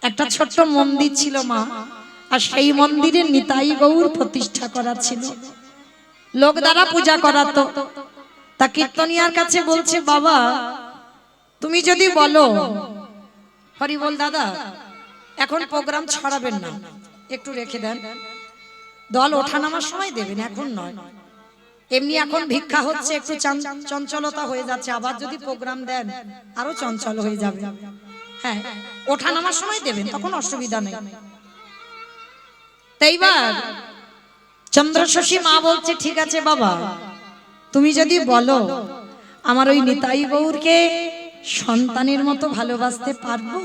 একটা ছোট্ট মন্দির ছিল মা, আর সেই মন্দিরে নিতাই গৌর প্রতিষ্ঠা করা ছিল, লোক দ্বারা পূজা করাতো। তা কীর্তনিয়ার কাছে বলছে, বাবা তুমি যদি বলো, হরি বল দাদা এখন প্রোগ্রাম ছড়াবেন না, একটু রেখে দেন, দল ওঠানামার সময় দেবেন, এখন নয়, এমনি এখন ভিক্ষা হচ্ছে, একটু চঞ্চলতা হয়ে যাচ্ছে, আবার যদি প্রোগ্রাম দেন আরো চঞ্চল হয়ে যাবে, হ্যাঁ ওঠানামার সময় দেবেন, তখন অসুবিধা নেই। তাইবার চন্দ্রশশী মা বলছে, ঠিক আছে বাবা তুমি যদি বলো, আমার ওই নিতাই গৌরকে সন্তানের মতো ভালোবাসতে পারবো।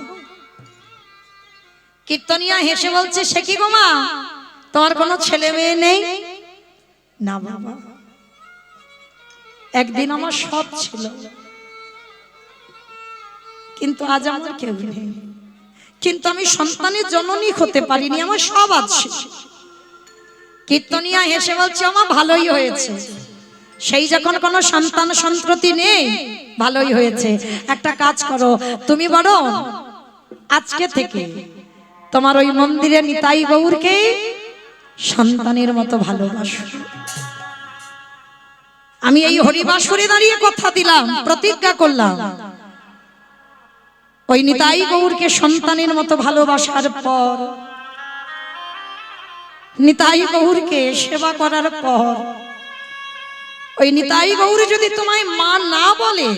কীর্তনিয়া হেসে বলছে, সে কি গো মা, তোমার কোনো ছেলে মেয়ে নেই? না বাবা, একদিন আমার সব ছিল, কিন্তু আজ আমার কেউ নেই, কিন্তু আমি সন্তানের জননী হতে পারিনি, আমার সব আছে। কীর্তনিয়া হেসে বলছে, আমার ভালোই হয়েছে, সেই যখন কোনো সন্তান সন্ততি নেই, ভালোই হয়েছে। একটা কাজ করো, তুমি বড় আজকে থেকে তোমার ওই মন্দিরে নিতাই গৌরকে সন্তানের মতো ভালোবাসো। আমি এই হরিবাসরে দাঁড়িয়ে কথা দিলাম, প্রতিজ্ঞা করলাম, ওই নিতাই গৌরকে সন্তানের মতো ভালোবাসার পর, নিতাই গৌরকে সেবা করার পর, ওই নিতাই গৌর যদি তোমায় মা না বলে,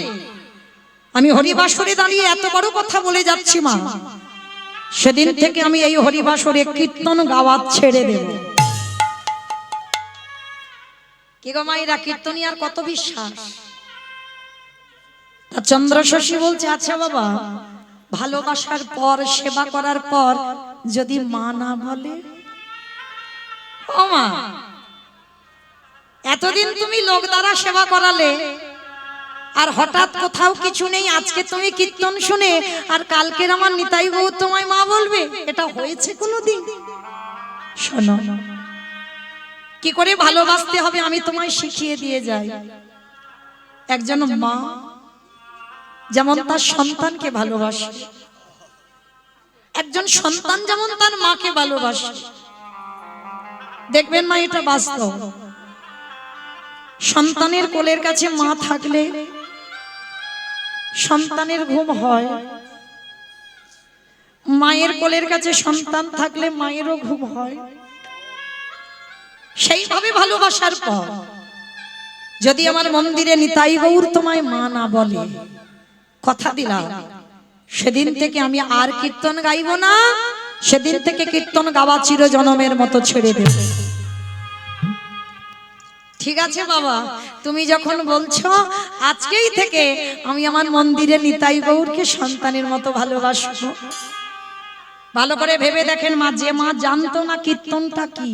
আমি হরিবাসরে দাঁড়িয়ে এত বড় কথা বলে যাচ্ছি মা, সেদিন থেকে আমি এই হরিবাসরে কীর্তন গাওয়া ছেড়ে দেব। কি গো মাইরা, কীর্তনিয়ার কত বিশ্বাস। চন্দ্রশশী বলছে, আচ্ছা বাবা ভালোবাসার পর, সেবা করার পর যদি মা না বলে? ও মা, এতদিন তুমি লোক দ্বারা সেবা করালে, আর হঠাৎ কোথাও কিছু নেই, আজকে তুমি কীর্তন শুনে আর কালকের আমার নিতাই গৌর তোমায় মা বলবে, এটা হয়েছে কোনোদিন? শোনো, কি করে ভালোবাসতে হবে আমি তোমায় শিখিয়ে দিয়ে যাই। একজন মা যেমন তার সন্তানকে ভালোবাসে, একজন সন্তান যেমন তার মাকে ভালোবাসে, দেখবেন মা এটা বাস্তব। সন্তানের কোলের কাছে মা থাকলে সন্তানের ঘুম হয়, মায়ের কোলের কাছে সন্তান থাকলে মায়েরও ঘুম হয়। সেইভাবে ভালোবাসার পর যদি আমার মন্দিরে নিতাই গৌর তোমায় মা না বলে, কথা দিলাম সেদিন থেকে আমি আর কীর্তন গাইব না, সেদিন থেকে কীর্তন গাওয়া চিরজনমের মতো ছেড়ে দেব। ঠিক আছে বাবা, তুমি যখন বলছো, আজকেই থেকে আমি আমার মন্দিরে নিতাই গৌরকে সন্তানের মতো ভালোবাসবো। ভালো করে ভেবে দেখেন মা, যে মা জানতো না কীর্তনটা কি,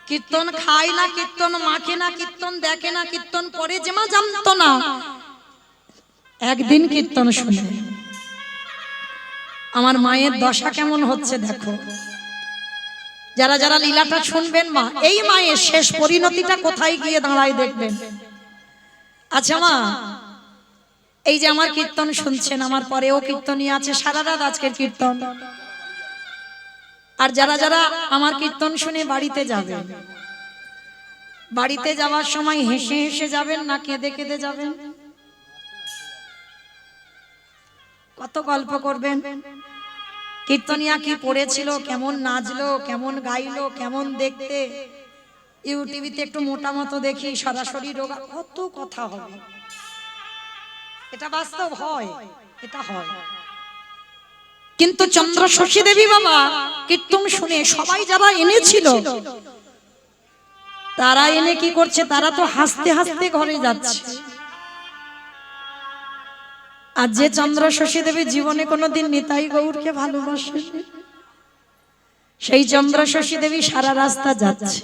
কীর্তন খায় না, কীর্তন মাখে না, কীর্তন দেখে না, কীর্তন পড়ে, যে মা জানতো না, একদিন কীর্তন শুনে আমার মায়ের দশা কেমন হচ্ছে দেখো। যারা যারা লীলাটা শুনবেন মা, এই মায়ের শেষ পরিণতিটা কোথায় গিয়ে দাঁড়ায় দেখবেন। আচ্ছা মা, এই যে আমার কীর্তন শুনছেন, আমার পরেও কীর্তনই আছে, সারা রাত আজকের কীর্তন, আর যারা যারা আমার কীর্তন শুনে বাড়িতে যাবেন, বাড়িতে যাওয়ার সময় হেসে হেসে যাবেন না কেঁদে কেঁদে যাবেন? কত গল্প করবেন, কীর্তনিয়া কি পড়েছিল, কেমন নাচলো, কেমন গাইলো, কেমন দেখতে, ইউটিভিতে একটু মোটা মতো দেখি, সরাসরি রোগা, কত কথা হবে। এটা বাস্তব হয়, এটা হয়। কিন্তু চন্দ্রশশী দেবী বাবা কীর্তন শুনে সবাই যারা এনেছিল, তারা এনে কি করছে, তারা তো হাসতে হাসতে ঘরে যাচ্ছে। আর যে চন্দ্রশশী দেবী জীবনে কোনোদিন নিতাই গৌরকে ভালোবাসে, সেই চন্দ্রশশী দেবী সারা রাস্তা যাচ্ছে,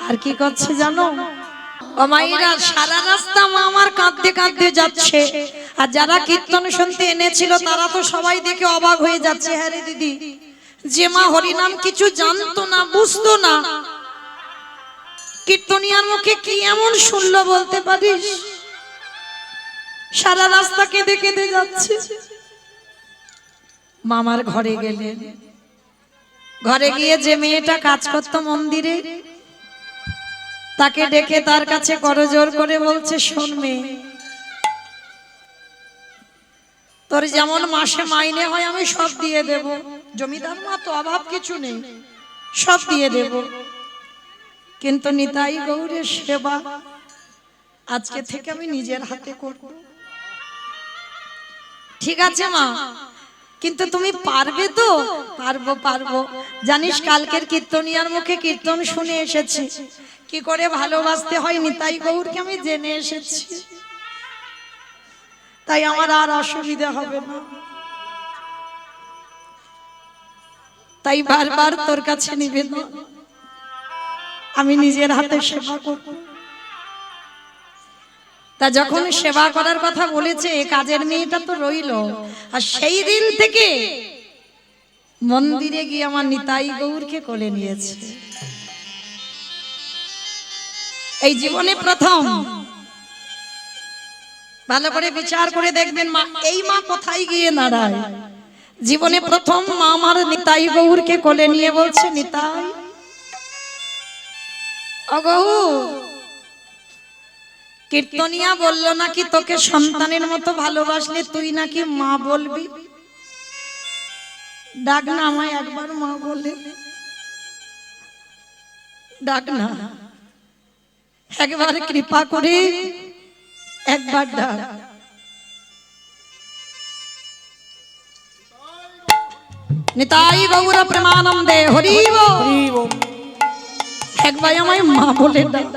আর কি করছে জানো? ও মায়েরা, সারা রাস্তা মা আমার কাঁদতে কাঁদতে যাচ্ছে, আর যারা কীর্তন শুনতে এনেছিল তারা তো সবাই দেখে অবাক হয়ে যাচ্ছে, হ্যাঁ রে দিদি, যে মা হরিনাম কিছু জানতো না, বুঝতো না, কীর্তনিয়ার মুখে কি এমন শুনলো বলতে পারিস? সারা রাস্তা কেঁদে কেঁদে যাচ্ছে। মামার ঘরে গেলেন। ঘরে গিয়ে যে মেয়েটা কাজ করত মন্দিরে, তাকে ডেকে তার কাছে করজোর করে বলছে, শোন মেয়ে, তোর যেমন মাসে মাইনে হয় আমি সব দিয়ে দেব, জমিদার মা তো অভাব কিছু নেই, সব দিয়ে দেব, কিন্তু নিতাই গৌরের সেবা আজকে থেকে আমি নিজের হাতে করব। ঠিক আছে মা, কিন্তু তুমি পারবে তো? পারবো পারবো। জানিস কালকের কীর্তনিয়ার মুখে কীর্তন শুনে এসেছি, কি করে ভালোবাসতে হয় নিতাই গৌরকে আমি জেনে এসেছি, তাই আমার আর অসুবিধা হবে না, তাই বারবার তোর কাছে নিবেদন, আমি নিজের হাতে সেবা করব। তা যখন সেবা করার কথা বলেছে, কাজের মেয়েটা তো রইল, আর সেই দিন থেকে মন্দিরে গিয়ে আমার নিতাই গৌরকে কোলে নিয়েছে। এই জীবনে প্রথম, ভালো করে বিচার করে দেখবেন মা, এই মা কোথায় গিয়ে দাঁড়ায়। জীবনে প্রথম মা আমার নিতাই গৌরকে কোলে নিয়ে বলছে, নিতাই ও গৌর, কীর্তনিয়া বলল নাকি তোকে সন্তানের মতো ভালোবাসলে তুই নাকি মা বলবি, ডাক না আমায় একবার মা বলে, ডাক না, একবার কৃপা করে একবার ডাক। নিতাই গৌর প্রেমানন্দে হরি বল, একবার আমায় মা বলে ডাক।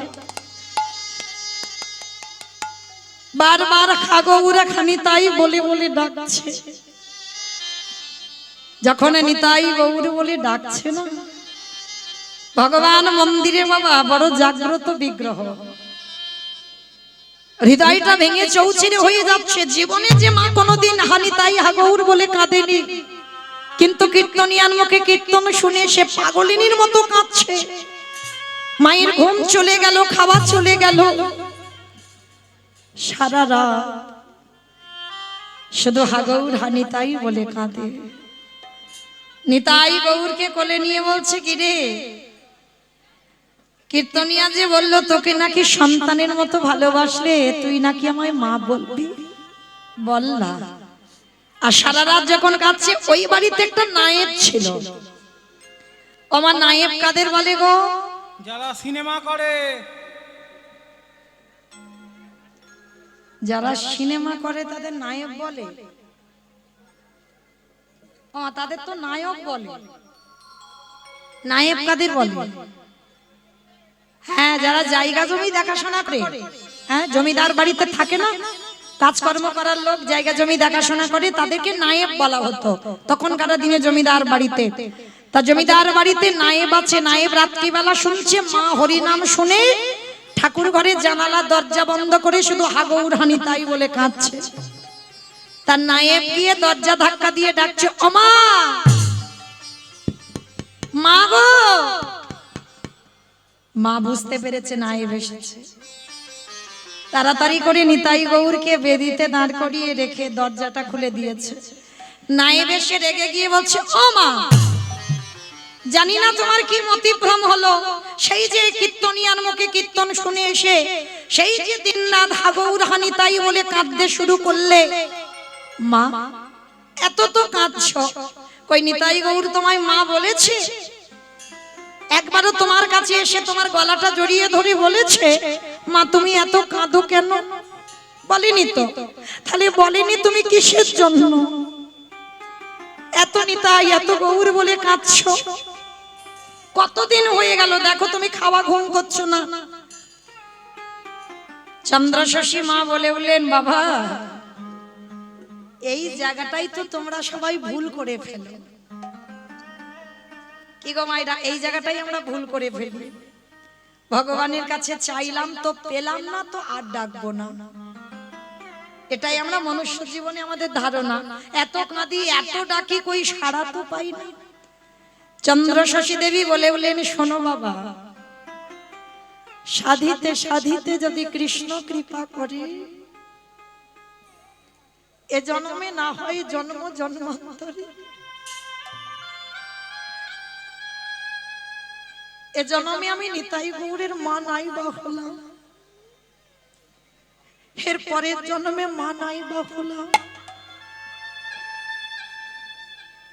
বারবার খাগৌরা খানি তাই বলে বলে ডাকছে। যখন নিতাই গৌর বলে ডাকছে না, ভগবান মন্দিরে বাবা বড় জাগ্রত বিগ্রহ, হৃদয়টা ভেঙে চৌচিরে হয়ে যাচ্ছে। জীবনে যে মা কোনোদিন হানিতাই হাগৌর বলে কাঁদেনি, কিন্তু কীর্তনিয়ার মুখে কীর্তন শুনে সে পাগলিনীর মতো কাঁদছে। মায়ের ঘুম চলে গেল, খাওয়া চলে গেল, সারা রাত শুধু হাগৌর হানিতাই বলে কাঁদে। নিতাই গৌরকে কোলে নিয়ে বলছে, কি রে, কীর্তনিয়া যে বললো তোকে নাকি সন্তানের মতো ভালোবাসলে তুই নাকি আমায় মা বলবি, বল না। আর সারা রাত যখন কাঁদছে, ওই বাড়িতে একটা নায়েব ছিল। আমার নায়েব কাদের বলে গো? যারা সিনেমা করে, যারা সিনেমা করে তাদের নায়ক বলে। তাদের তো নায়ক বলে। নায়েব কাদের বলে? হ্যাঁ, যারা জায়গা জমি দেখাশোনা করে, হ্যাঁ, জমিদার বাড়িতে থাকে না, কাজকর্ম করার লোক জায়গা জমি দেখাশোনা করে, তাদেরকে নায়েব বলা হতো তখনকার দিনে জমিদার বাড়িতে। তা জমিদার বাড়িতে নায়েব আছে। নায়েব রাত্রিবেলা শুনছে মা হরি নাম শুনে ঠাকুর ঘরে জানালা দরজা বন্ধ করে শুধু হাগৌর হানিতাই বলে কাঁদছে। তার নায়েব গিয়ে দরজা ধাক্কা দিয়ে ডাকছে, ও মা, মা গো। মা বুঝতে পেরেছে নায়েব এসেছে, তাড়াতাড়ি করে নিতাই গৌরকে বেদিতে দাঁড় করিয়ে রেখে দরজাটা খুলে দিয়েছে। নায়েব এসে রেগে গিয়ে বলছে, ও মা, জানি না তোমার কি মতিভ্রম হলো, সেই যে কীর্তনিয়ার মুখে কীর্তন শুনে এসে সেই যে দিনরাত হাগৌর হানিতাই বলে কাঁদতে শুরু করলে, মা এত তো কাঁদছো, কই নিতাই গৌর তোমায় মা বলেছে? একবারও তোমার কাছে এসে তোমার গলাটা জড়িয়ে ধরে বলেছে মা তুমি এত কাঁদো কেন? বলেনি তো। তাহলে বলেনি তুমি কিসের জন্য এত নিতাই এত গৌর বলে কাঁদছো? কতদিন হয়ে গেল দেখো তুমি খাওয়া ঘুম করছো না। চন্দ্রশশী মা বলে বললেন, বাবা এই জায়গাটাই তো তোমরা সবাই ভুল করে ফেলো। কি গো মায়েরা, এই জায়গাটাই আমরা ভুল করে ফেলি। ভগবানের কাছে চাইলাম তো পেলাম না, তো আর ডাকবো না, এটাই আমরা মনুষ্য জীবনে আমাদের ধারণা। এত কাঁদি এত ডাকি, কই সাড়া তো পাই না। চন্দ্রশশী দেবী বলে বলেন, শোনো বাবা, সাধিতে সাধিতে যদি কৃষ্ণ কৃপা করে, এ জন্মে না হয় জন্ম জন্মান্তরে এ জন্মে আমি নিতাই গৌরের মা নাই বা হলাম, এর পরের জন্মে মা নাই বা হলাম,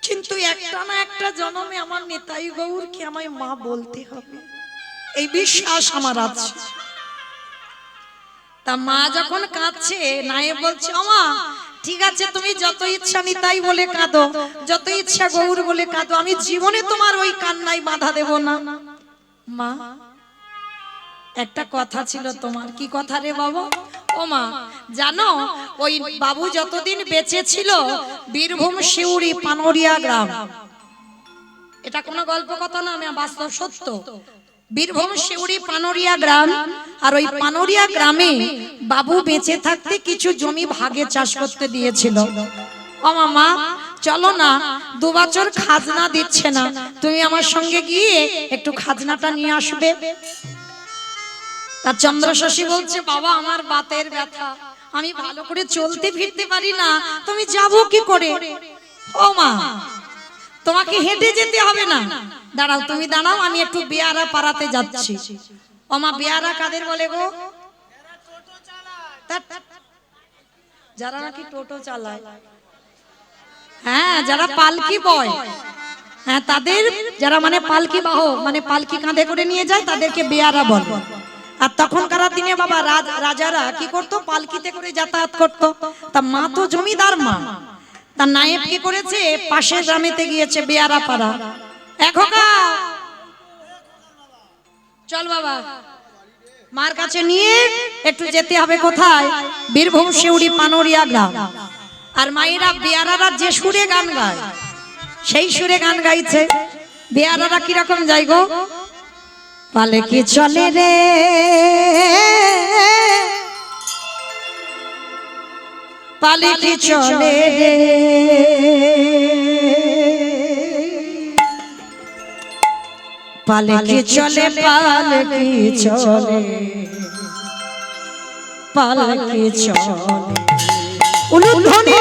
কিন্তু একটা না একটা জন্মে আমার নিতাই গৌরকে আমায় মা বলতে হবে, এই বিশ্বাস আমার আছে। তা মা যখন কাঁদছে, নায়েব বলছে আমা ঠিক আছে, তুমি যত ইচ্ছা নিতাই বলে কাঁদো, যত ইচ্ছা গৌর বলে কাঁদো, আমি জীবনে তোমার ওই কান্নায় বাধা দেব না। মা একটা কথা ছিল তোমার। কি কথা রে বাবা? ও মা জানো, ওই বাবু যতদিন বেঁচে ছিল বীরভূম শিউরি পানরিয়া গ্রাম, এটা কোনো গল্প কথা না, আমি বাস্তব সত্য। বীরভূম শিউরি পানরিয়া গ্রাম, আর ওই পানরিয়া গ্রামে বাবু বেঁচে থাকতে কিছু জমি ভাগে চাষ করতে দিয়েছিল। ও মামা চলো না, 2 বছর খাজনা দিচ্ছে না, তুমি আমার সঙ্গে গিয়ে একটু খাজনাটা নিয়ে আসবে। তা চন্দ্রশশী বলছে বাবা আমার বাতের ব্যথা, আমি ভালো করে চলতে ফিরতে পারি না, তুমি যাবো কি করে? ও মা তোমাকে হেঁটে যেতে হবে না, দাঁড়াও তুমি দাঁড়াও, আমি একটু বেয়ারা পাড়াতে যাচ্ছি। ও মা বেয়ারা কাদের বলে গো? যারা নাকি টোটো চালায়, হ্যাঁ যারা পালকি বয়, হ্যাঁ তাদের, যারা মানে পালকি বাহক, মানে পালকি কাঁধে করে নিয়ে যায় তাদেরকে বেয়ারা বলে। আর তখনকার দিনে বাবা রাজারা কি করতো, পালকিতে করে যাতায়াত করতো। তা মা তো জমিদার মা, তা নায়েব কি করেছে, পাশের গ্রামেতে গিয়েছে বেয়ারা পাড়া। এখোকা চল বাবা, মার কাছে নিয়ে একটু যেতে হবে কোথায়, বীরভূম শিউরি পানরিয়া গ্রাম। আর মায়েরা বেয়ারারা যে সুরে গান গায় সেই সুরে গান গাইছে। বেয়ারারা কিরকম যাই গো, পালকি চলে রে পালকি চলে রে, পালকি চলে পালকি চলে পালকি চলে, উলুধ্বনি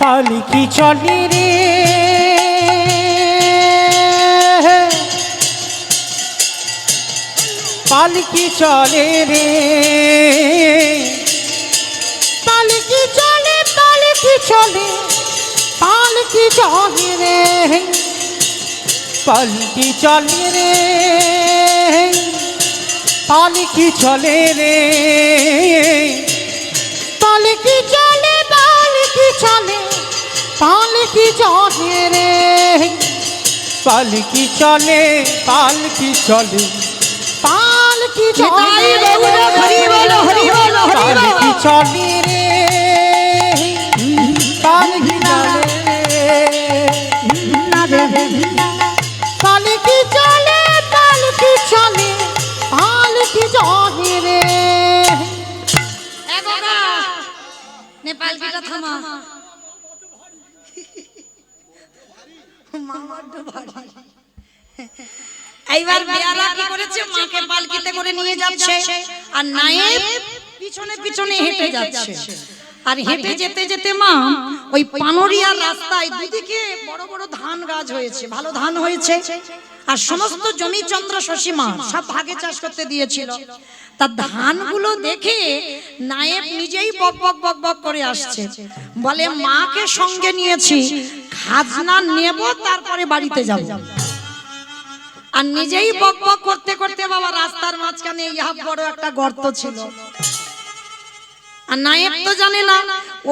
পালকি চলে রে পালকি চলে রে, পালকি চলে পালকি চলে পালকি চলে রে, পালকি চলে রে পালকি চলে রে, পালকি চলে পালকি চলে পালকি চলে রে, পালকি চলে পালকি চলে পালকি চলে রে, পালকি চলে রে পালকি চলে পালকি চলে পালকি চলে পালকি চলে রে। নেপাল কিটা থামা, এইবার বেয়ারা কি করেছে, মাকে পালকিতে করে নিয়ে যাচ্ছে আর নায়েব পিছনে পিছনে হেঁটে যাচ্ছে। আর হেঁটে যেতে যেতে মা ওই পানরিয়ার রাস্তায় দুদিকে বড় বড় ধান গাছ হয়েছে, ভালো ধান হয়েছে, আর সমস্ত জমি চন্দ্রশশী মা সব ভাগে চাষ করতে দিয়েছিল। তার ধানগুলো দেখে নায়েব নিজেই বক বক বক বক করে আসছে, বলে মাকে সঙ্গে নিয়েছি, খাজনা নেব তারপরে বাড়িতে যাব। আর নিজেই বক বক করতে করতে বাবা রাস্তার মাঝখানে ইহা বড় একটা গর্ত ছিল, আর নায়েব তো জানে না,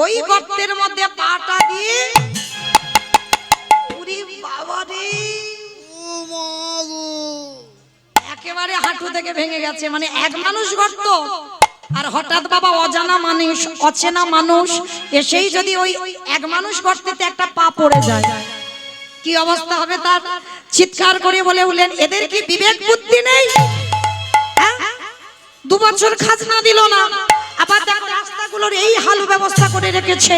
ওই গর্তের মধ্যে পাটা দিয়ে ওরে বাবা রে একেবারে হাঁটু থেকে ভেঙে গেছে। মানে এক মানুষ গর্ত, আর হঠাৎ বাবা অজানা মানুষ অচেনা মানুষ এসেই যদি ওই এক মানুষ গর্তেতে একটা পা পড়ে যায়, কি অবস্থা হবে তার? চিৎকার করে বলে উঠলেন, এদের কি বিবেক বুদ্ধি নেই? 2 বছর খাজনা দিল না, আবার দেখো রাস্তাগুলোর এই হাল ব্যবস্থা করে রেখেছে।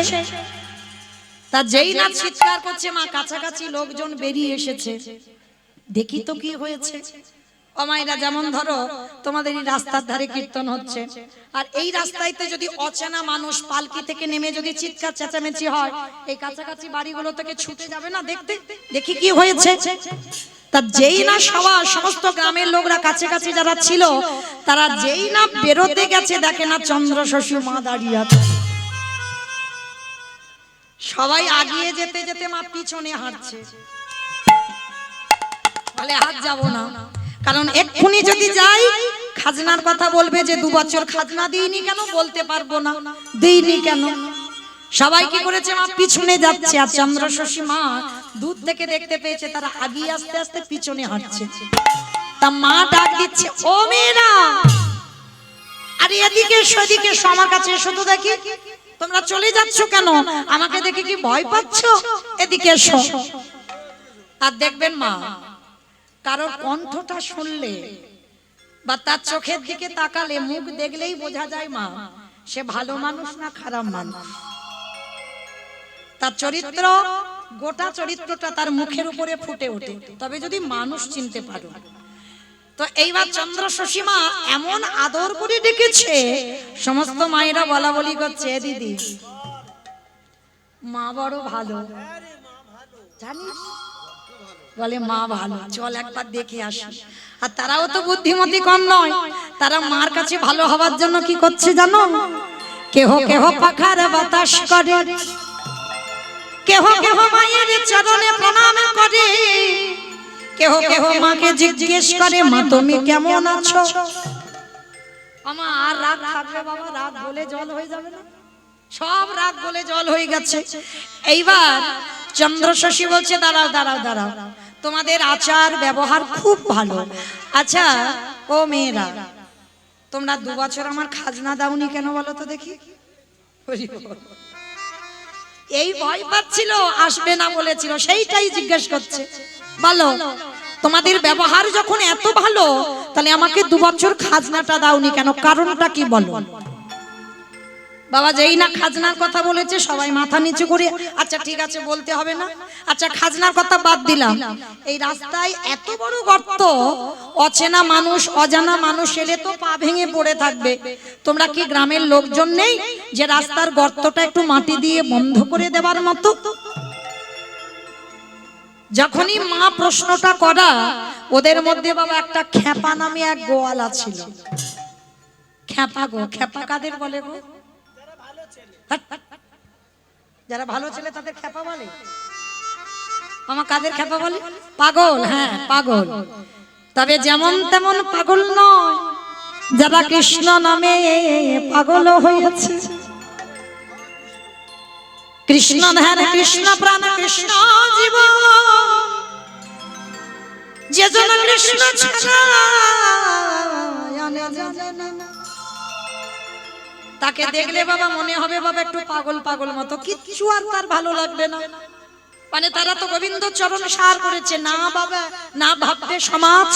তা যেই না চিৎকার করছে মা, কাছাকাছি লোকজন বেরিয়ে এসেছে, দেখি তো কি হয়েছে। অমাইরা যেমন ধরো তোমাদের এই রাস্তার ধারে কীর্তন হচ্ছে, আর এই রাস্তাইতে যদি অচেনা মানুষ পালকি থেকে নেমে যদি চিৎকার চেঁচামেচি হয়, এই কাছাকাছি বাড়িগুলো থেকে ছুটে যাবে না দেখতে? দেখি কি হয়েছে। তা যেই না সমস্ত গ্রামের লোকরা কাছে কাছে যারা ছিল, তারা যেই না বেরোতে গেছে, দেখে না চন্দ্র শশী মা দাঁড়িয়ে আছে। সবাই আগিয়ে যেতে যেতে মা পিছনে হাঁটছে, বলে হাত যাব না, কারণ এক্ষুনি যদি যাই খাজনার কথা বলবে যে 2 বছর খাজনা দিইনি কেন, বলতে পারবো না দিইনি কেন। সবাই কি করেছে, মা পিছনে যাচ্ছে, আর চন্দ্র শশী মা দূর থেকে দেখতে পেয়েছে তারা আগিয়ে আস্তে আস্তে পিছনে হাঁটছে। তা মা ডাক দিচ্ছে, ও মেয়েরা, আরে এদিকে সেদিকে আমার কাছে এসো তো দেখি, তোমরা চলে যাচ্ছ কেন, আমাকে দেখে কি ভয় পাচ্ছ, এদিকে এসো। আর দেখবেন মা কারোর কণ্ঠটা শুনলে বা তার চোখের দিকে তাকালে, মুখ দেখলেই বোঝা যায় মা সে ভালো মানুষ না খারাপ মানুষ। তার চরিত্র, গোটা চরিত্রটা তার মুখের উপরে ফুটে ওঠে, তবে যদি মানুষ চিনতে পারো। তো এইবার চন্দ্র শশী মা এমন আদর করে ডেকেছে, সমস্ত মায়েরা বলা বলি করছে, দিদি মা বড় ভালো জানিস, বলে মা ভালো, চল একবার দেখে আসি। আর তারাও তো বুদ্ধিমতী কম নয়, তারা মার কাছে ভালো হওয়ার জন্য কি করছে জানো, কেহ কেহ পাখার বাতাস করে, কেহ কেহ মায়ের চরণে প্রণাম করে, কেহ কেহ মাকে জিজ্ঞেস করে, মা তুমি কেমন আছো। আমার আর রাগ থাকবে বাবা, রাগ বলে জল হয়ে যাবে না, সব রাগ বলে জল হয়ে গেছে। এইবার চন্দ্র শশী বলছে, দাঁড়াও দাঁড়াও দাঁড়াও, তোমাদের আচার ব্যবহার খুব ভালো। আচ্ছা ও মেয়েরা, তোমরা 2 বছর আমার খাজনা দাওনি কেন বলো তো দেখি। এই ভয় পাচ্ছিল, আসবে না বলেছিল, সেইটাই জিজ্ঞেস করছে। বলো তোমাদের ব্যবহার যখন এত ভালো, তাহলে আমাকে 2 বছর খাজনাটা দাওনি কেন, কারণটা কি বলো। বাবা যেই না খাজনার কথা বলেছে, সবাই মাথা নিচু করে, আচ্ছা ঠিক আছে বলতে হবে না, আচ্ছা খাজনার কথা বাদ দিলাম, এই রাস্তায় এত বড় গর্ত, অচেনা মানুষ অজানা মানুষ এলে তো পা ভেঙে পড়ে থাকবে, তোমরা কি গ্রামের লোকজন নেই যে রাস্তার গর্তটা একটু মাটি দিয়ে বন্ধ করে দেওয়ার মতো। যখনই মা প্রশ্নটা করা, ওদের মধ্যে বাবা একটা খেপা নামে এক গোয়ালা ছিল। খেপা গো, খেপা কাদের বলে গো, যারা ভালো ছেলে তাদের খেপা বলে। আমার কাদের খেপা বলে, পাগল। হ্যাঁ পাগল, তবে যেমন তেমন পাগল নয়, যারা কৃষ্ণ নামে পাগল হয়েছে। কৃষ্ণ ধ্যান কৃষ্ণ প্রাণ কৃষ্ণ জীবন, যে জন কৃষ্ণ ছাড়া তাকে দেখলে বাবা মনে হবে বাবা একটু পাগল পাগল মতো, কিচ্ছু আর তার ভালো লাগবে না। মানে তারা তো গোবিন্দ চরণ সার করেছে, না বাবা না ভাববে সমাজ,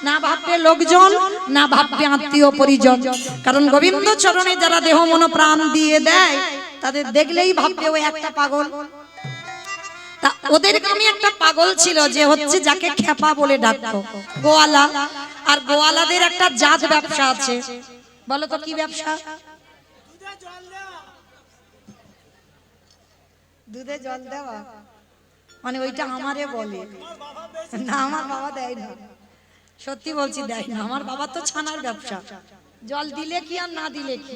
না ভাববে লোকজন, না ভাববে আত্মীয় পরিজন, কারণ গোবিন্দ চরণে যারা দেহ মন প্রাণ দিয়ে দেয়, তাদের দেখলেই ভাববে ওই একটা পাগল। তা ওদের গ্রামে একটা পাগল ছিল, যে হচ্ছে যাকে খেপা বলে ডাকতো, গোয়ালা। আর গোয়ালাদের একটা জাত ব্যবসা আছে, বলো তো কি ব্যবসা। দুধে জল দেওয়া, মানে ওইটা আমারে বলে না, আমার বাবা দেয় না, সত্যি বলছি দেয় না, আমার বাবা তো ছানার ব্যবসা, জল দিলে কি আর না দিলে কি।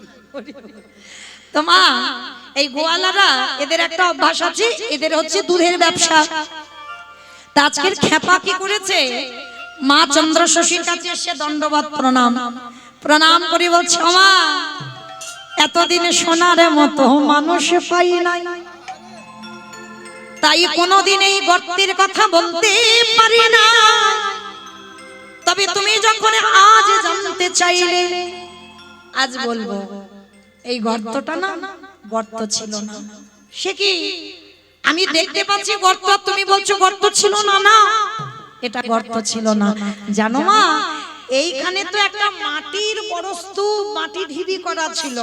তো মা এই গোয়ালারা, এদের একটা অভ্যাস আছে, এদের হচ্ছে দুধের ব্যবসা। তা আজকের খেপা কি করেছে, মা চন্দ্র শশীর কাছে এসে দণ্ডবত প্রণাম প্রণাম করে বলছে, মা এতদিনে সোনার মতো মানুষ পাই নাই, তাই কোনোদিন এই গর্তের কথা বলতে পারি না, তবে তুমি যখন আজ জানতে চাইলে আজ বলবো। এই গর্তটা না গর্ত ছিল না। সে কি, আমি দেখতে পাচ্ছি গর্ত, তুমি বলছো গর্ত ছিল না। না, এটা গর্ত ছিল না। জানো মা, এইখানে তো একটা মাটির বড় স্তূপ, মাটি ঢিবি করা ছিল।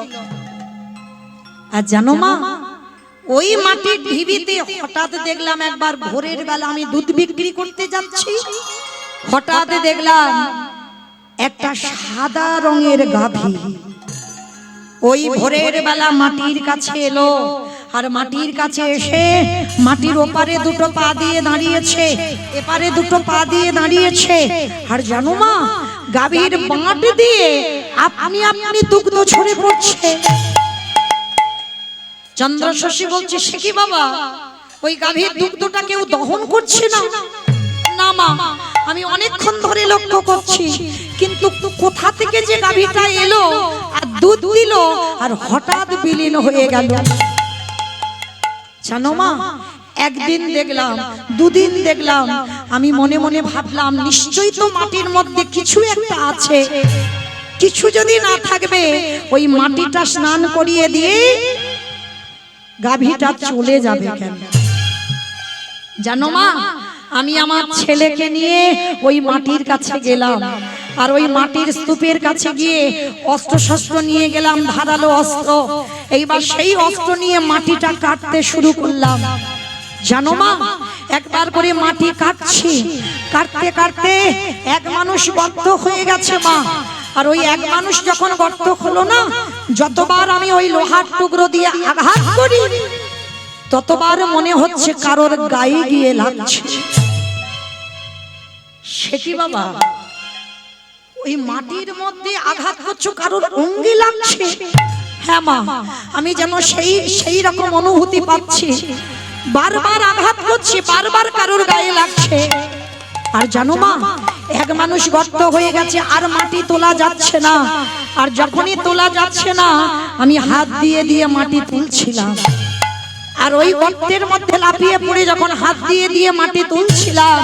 আর জানো মা, ওই মাটির ঢিবিতে হঠাৎ দেখলাম একবার ভোরের বেলা আমি দুধ বিক্রি করতে যাচ্ছি, হঠাৎ দেখলাম একটা সাদা রঙের গাভী ওই ভোরের বেলা মাটির কাছে এলো, আর মাটির কাছে এসে মাটির ওপারে দুটো পা দিয়ে দাঁড়িয়েছে, এপারে দুটো পা দিয়ে দাঁড়িয়েছে। আর জানো মা, গাভীর বাঁট দিয়ে আপনি আপনি দুগ্ধ ঝরে পড়ছে। চন্দ্রশশী বলছে, সে কি বাবা, ওই গাভীর দুগ্ধটা কেউ দহন করছে না? না মা, আমি অনেকক্ষণ ধরে লক্ষ্য করছি, কিন্তু কোথা থেকে যে গাভীটা এলো আর দুধ দিল আর হঠাৎ বিলীন হয়ে গেল। জানো মা, একদিন দেখলাম, দুদিন দেখলাম, আমি মনে মনে ভাবলাম নিশ্চয়ই তো মাটির মধ্যে কিছু একটা আছে। কিছু যদি না থাকবে ওই মাটিটা স্নান করিয়ে দিয়ে গাভীটা চলে যাবে কেন? জানো মা, আমি আমার ছেলেকে নিয়ে ওই মাটির কাছে গেলাম, আর ওই মাটির স্তূপের কাছে গিয়ে অস্ত্র শস্ত্র নিয়ে গেলাম, ধারালো অস্ত্র। এইবার সেই অস্ত্র নিয়ে মাটিটা কাটতে শুরু করলাম। জানো মা, একবার করে মাটি কাটছি, কাটতে কাটতে এক মানুষ গর্ত হয়ে গেছে মা। আর ওই এক মানুষ যখন গর্ত হলো না, যতবার আমি ওই লোহার টুকরো দিয়ে আঘাত করি ততবার মনে হচ্ছে কারোর গায়ে গিয়ে লাগছে। সে কি বাবা, ওই মাটির মধ্যে আঘাত করছো, কারোর অঙ্গে লাগছে? হ্যাঁ মা, আমি যেন সেই রকম অনুভূতি পাচ্ছি। বারবার আঘাত করছি, বারবার কারোর গায়ে লাগছে। আর জানো মা, এক মানুষ গর্ত হয়ে গেছে, আর মাটি তোলা যাচ্ছে না। আর যখনই তোলা যাচ্ছে না, আমি হাত দিয়ে দিয়ে মাটি তুলছিলাম। আর ওই গর্তের মধ্যে লাফিয়ে পড়ে যখন হাত দিয়ে দিয়ে মাটি তুলছিলাম,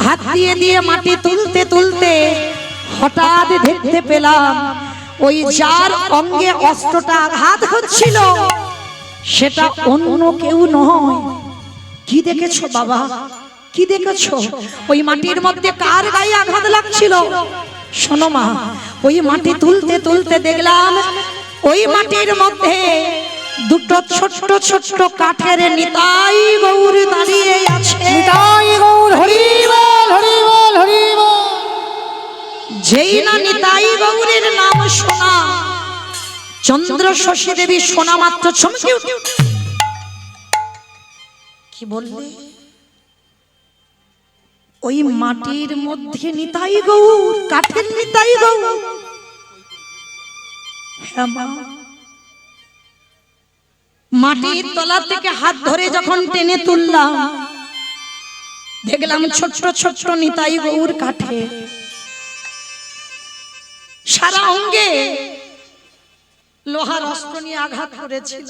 হাত দিয়ে দিয়ে মাটি তুলতে তুলতে হঠাৎ দেখতে পেলাম ওই যার অঙ্গে অস্ত্রটা আঘাত হচ্ছিল সেটা অন্য কেউ নয়। কি দেখেছো বাবা, কি দেখেছো? ওই মাটির মধ্যে কার গায়ে আঘাত লাগছিল? শোনো মা, ওই মাটি তুলতে তুলতে দেখলাম ওই মাটির মধ্যে দুটো ছোট্ট ছোট্ট কাঠের নিতাই গৌর দাঁড়িয়ে আছে। নিতাই গৌর, হরি বল, হরি বল, হরি বল। যেই না নিতাই গৌরের নাম শোনা, চন্দ্রশশী দেবী শোনা মাত্র চমকে উঠল। কি বললে? ওই মাটির মধ্যে নিতাই গৌর, কাঠের নিতাই গৌর? হ্যাঁ মা। মাটির তলা থেকে হাত ধরে যখন টেনে তুললাম, দেখলাম ছোট্ট ছোট্ট নিতাই গৌর কাঠে। সারা অঙ্গে লোহার অস্ত্র নিয়ে আঘাত করেছিল,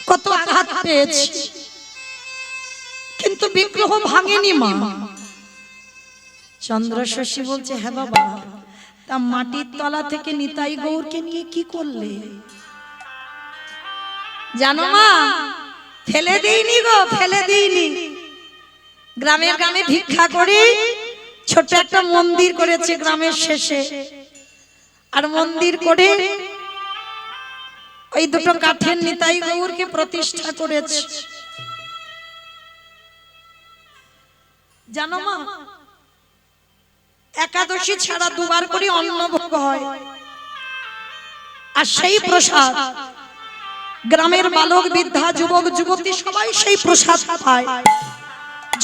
কত আঘাত পেয়েছি, কিন্তু বিগ্রহ ভাঙেনি মা। চন্দ্রশশী বলছে, হ্যাঁ বাবা, তা মাটির তলা থেকে নিতাই গৌরকে নিয়ে কি করলে? জানো মা, ফেলে দিইনি গো, ফেলে দিইনি। গ্রামে গ্রামে ভিক্ষা করে ছোট একটা মন্দির করেছে গ্রামের শেষে, আর মন্দির করে ওই দুটো কাঠের নিতাই গৌরকে প্রতিষ্ঠা করেছে। জানো মা, একাদশী ছাড়া দুবার করে অন্নভোগ হয়, আর সেই প্রসাদ গ্রামের বালক বৃদ্ধা যুবক যুবতী সবাই সেই প্রসাদ পায়।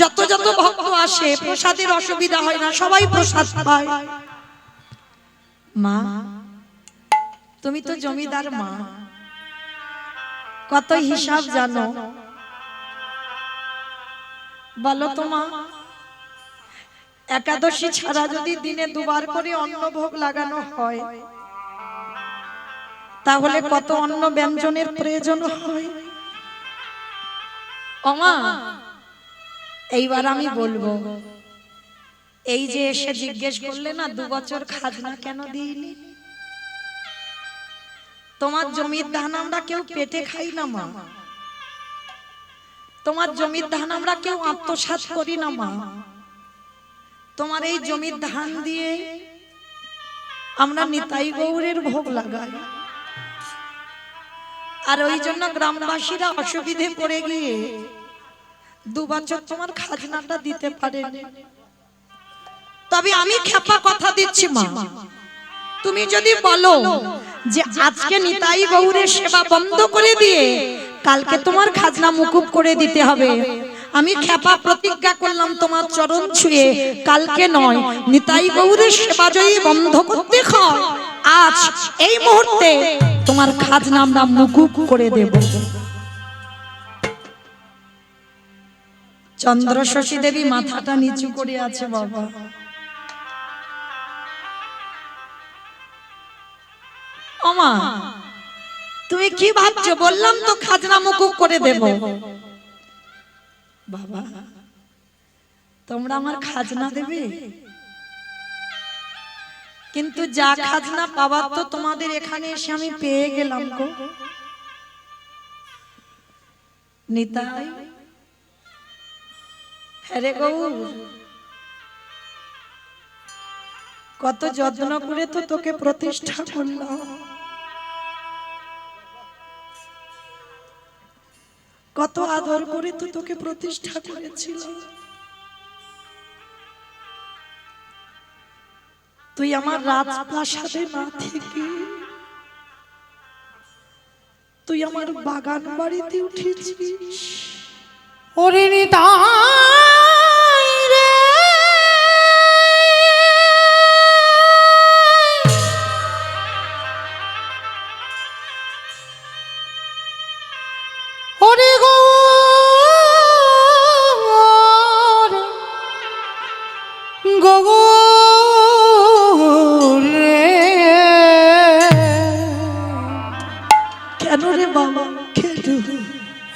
যত যত ভক্ত আসে প্রসাদের অসুবিধা হয় না, সবাই প্রসাদ পায়। মা, তুমি তো জমিদার মা, কত হিসাব জানো বলো তো মা? একাদশী ছাড়া যদি দিনে দুবার করে অন্নভোগ লাগানো হয়, তাহলে কত অন্ন ব্যঞ্জনের প্রয়োজন হয়। ও মা, এইবার আমি বলবো, এই যে এসে জিজ্ঞেস করলে না 2 বছর খাজনা কেন দিইনি, তোমার জমির ধান আমরা কেউ পেটে খাই না মা, তোমার জমির ধান আমরা কেউ আত্মসাৎ করি না মা, তোমার এই জমির ধান দিয়ে আমরা নিতাই গৌরের ভোগ লাগাই। আর ওই জন্য গ্রামবাসীরা অসুবিধে পড়ে গিয়ে 2 বছর তোমার খাজনাটা দিতে পারেনি। তবে আমি খেপা কথা দিচ্ছি মা, তুমি যদি বলো যে আজকে নিতাই গৌরের সেবা বন্ধ করে দিয়ে কালকে তোমার খাজনা মুকুব করে দিতে হবে। আমি খেপা প্রতিজ্ঞা করলাম তোমার চরণ ছুঁয়ে, কালকে নয়, নিতাই গৌরের সেবা যদি বন্ধ করতে হয় আজ এই মুহূর্তে তোমার খাজনা আমরা মুকুব করে দেব। চন্দ্র শশী দেবী মাথাটা নিচু করে আছে বাবা। ওমা তুমি কি ভাবছো? বললাম তো খাজনা মুকুব করে দেব। বাবা তোমরা আমার খাজনা দেবে, কিন্তু যা খাজনা পাবার তো তোমাদের এখানে এসে আমি পেয়ে গেলাম গো। নিতাই হ্যারে গৌর, কত যত্ন করে তো তোকে প্রতিষ্ঠা করলাম, কত আদর করে তো তোকে প্রতিষ্ঠা করেছিল। তুই আমার রাজপ্রাসাদে না থেকে তুই আমার বাগান বাড়িতে উঠেছিস। ওরে নিতাই রে, ওরে গৌর, গৌর রে। কেন রে বাবা কেন?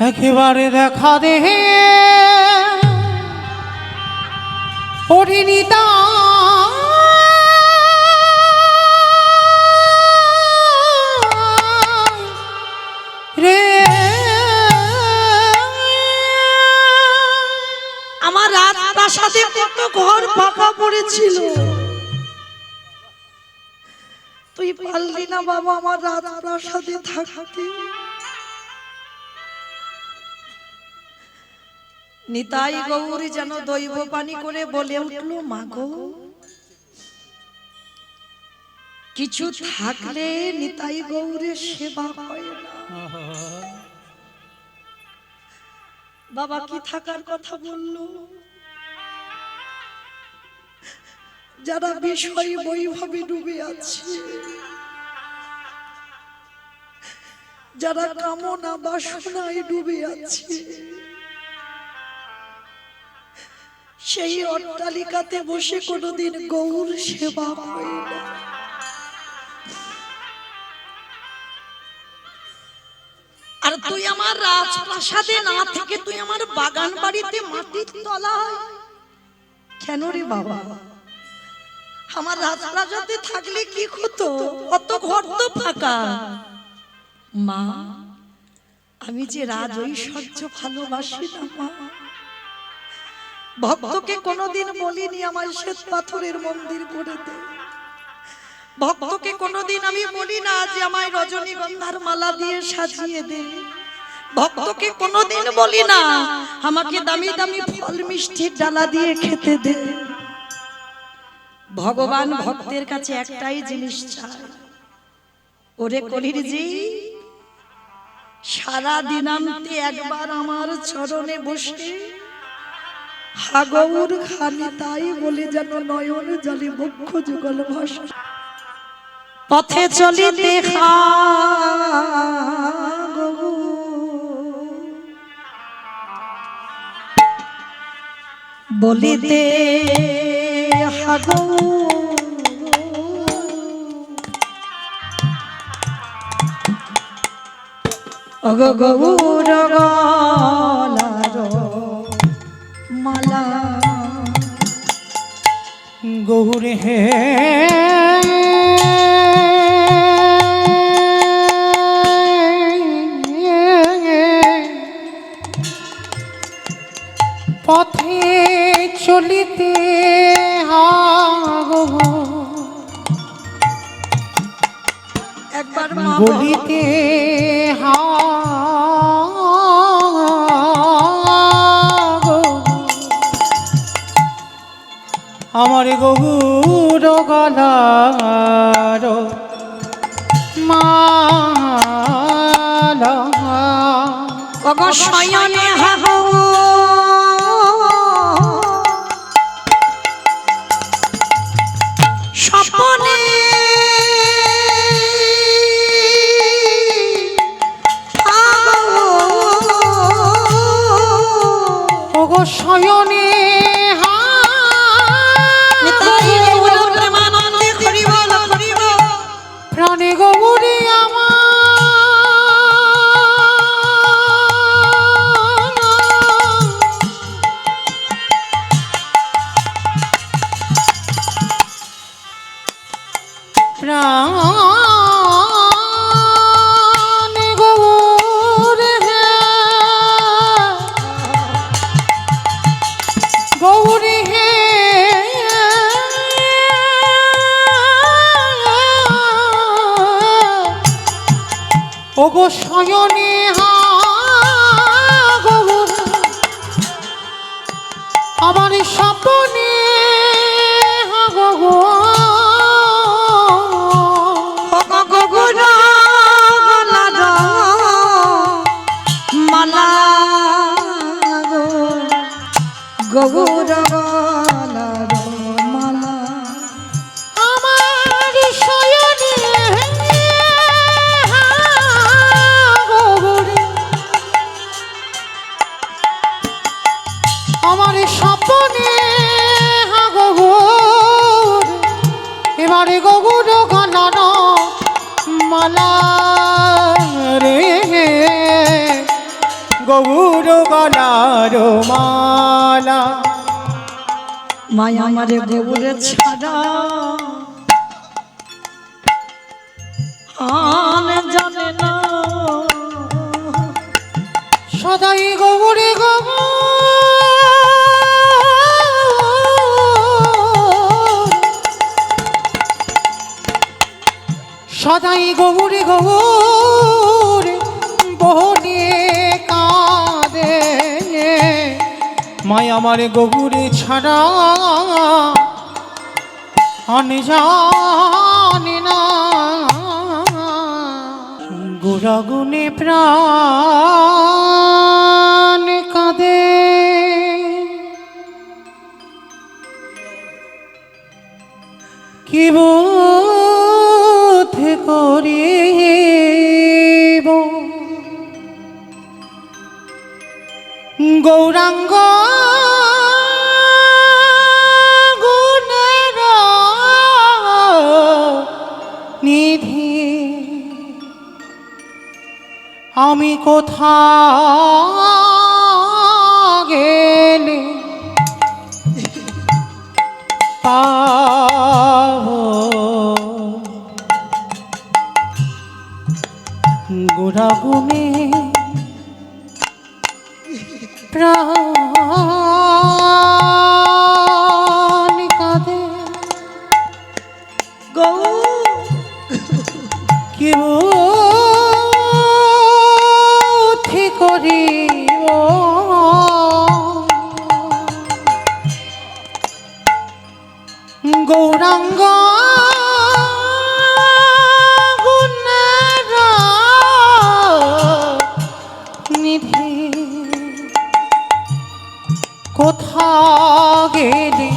একেবারে দেখা দে ওরে নিতাই রে। আমার রাজপ্রাসাদে কত ঘর ফাঁকা পড়েছিল, তুই পারলি না বাবা আমার রাজপ্রাসাদে থাকতে। নিতাই গৌরী যেন দৈব পানি করে বলে উঠলো, মাগো কিছু থাকলে নিতাই গৌরের সেবা হয় না। বাবা কি থাকার কথা বললো? যারা বিষয় বৈভবে ডুবে আছে, যারা কামনা বাসনায় ডুবে আছে, সেই অট্টালিকাতে বসে কোনোদিন গৌর সেবা হয় না। আর তুই আমার রাজপ্রাসাদে না থেকে তুই আমার বাগান বাড়িতে মাটির তলায় কেন রে বাবা? আমার রাজপ্রাসাদে থাকলে কি হতো? কত ঘর তো ফাঁকা। মা আমি যে রাজ ঐশ্বর্য ভালোবাসি না মা, ভক্তকে কোনোদিন বলিনি আমার শ্বেত পাথরের মন্দির করে দে। ভক্তকে কোনোদিন আমি বলি না যে আমায় রজনীগন্ধার মালা দিয়ে সাজিয়ে দে। ভক্তকে কোনোদিন বলি না আমাকে দামি দামি ফল মিষ্টির ডালা দিয়ে খেতে দে। ভগবান ভক্তের কাছে একটাই জিনিস চায়, ওরে কলির জি সারা দিনান্তে একবার আমার চরণে বসে হাগৌর খানি তাই বলে যেন নয়ন জলে বক্ষ যুগল ভাষা। পথে চলিতে বলিতে হাগৌ অগ গৌর গলার মালা। গৌর হে পথে চলিতে একবার বলিতে আমার গৌর গলার মা। ওগো শয়নে হাগো স্বপ্নে ওগো শয়নে প্রাণে গৌরী প্রাণে গৌরী গৌরী হে ওগো শয়নে গৌর আমার স্বপ্নে গো গৌর গলার মালা আমার শয়নে গৌরী আমার স্বপ্নে গৌর এবারে গৌর গলার মালা রে গৌর গলার মালা মায়া আমারে গৌরে ছাড়া আন জানে না সদাই গৌরে সদাই গৌরে গৌরে বহনে কাঁদে মায়া আমারে গৌরে ছাড়া আনে জানে না গুণে প্রাণ কাঁদে কি বোধ করিব গৌরাঙ্গ গুণের নিধি আমি কোথা গেলে পাবো গুণাগুণে প্রাণ কাঁদে কি বুদ্ধি করিব গৌরাঙ্গ গুণের নিধি কোথা গেলে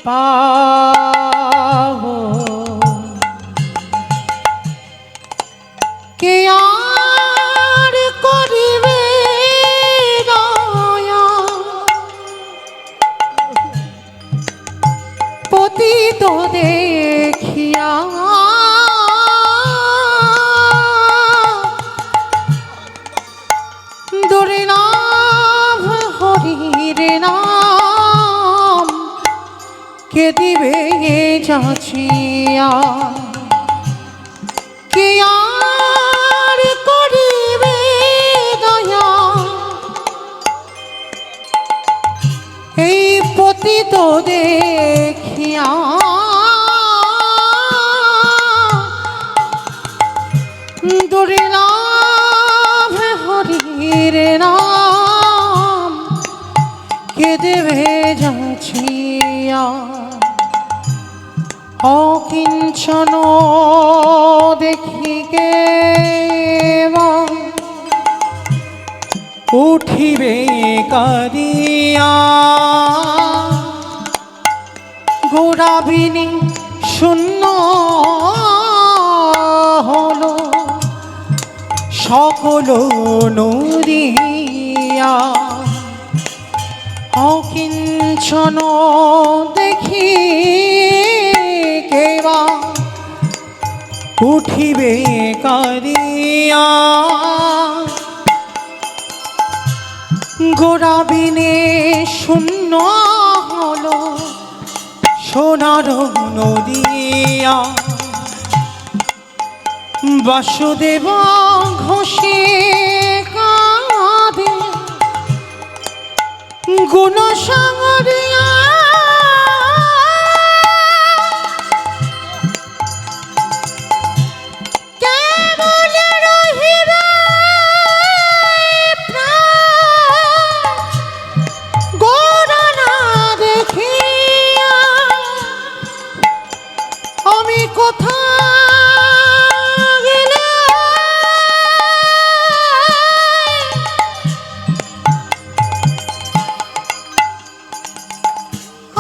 পাবো কে আর করিবে দয়া পতিত দেখিয়া দুর্লভ হরির নাম কে দিবে যাচিয়া কে আর করিবে দয়া এই পতিত দেখিয়া দুর্লভ হরির নাম কে দেবে যাচিয়া অকিঞ্চন দেখিকে উঠিবে কাঁদিয়া গোড়াবিনী শূন্য হলো সকল নদিয়া অকিঞ্চন দেখি কেবা উঠিবে কাঁদিয়া গোড়াবিনে শূন্য হলো সোনার নদিয়া বাসুদেব ঘোষে কাঁদে গুণ সাগরিয়া আমি কোথা গেলে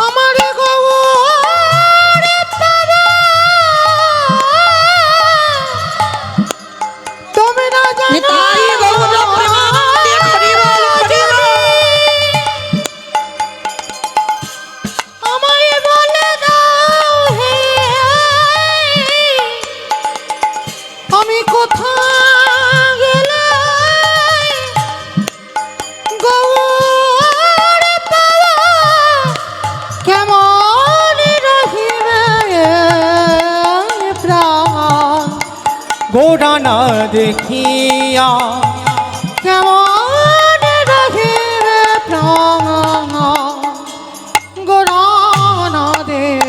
আমার গৌরে পাবা তুমি না জানো নিতাই গৌর প্রেমানন্দে হরি বল হরি বল। আমায় বলে দাও হে আমি কোথা গেলে গৌরে পাওয়া কেমন রহিবে প্রাণ গোড়া না দেখিয়া কেমন রহিবে প্রাণ গোড়া না দেখিয়া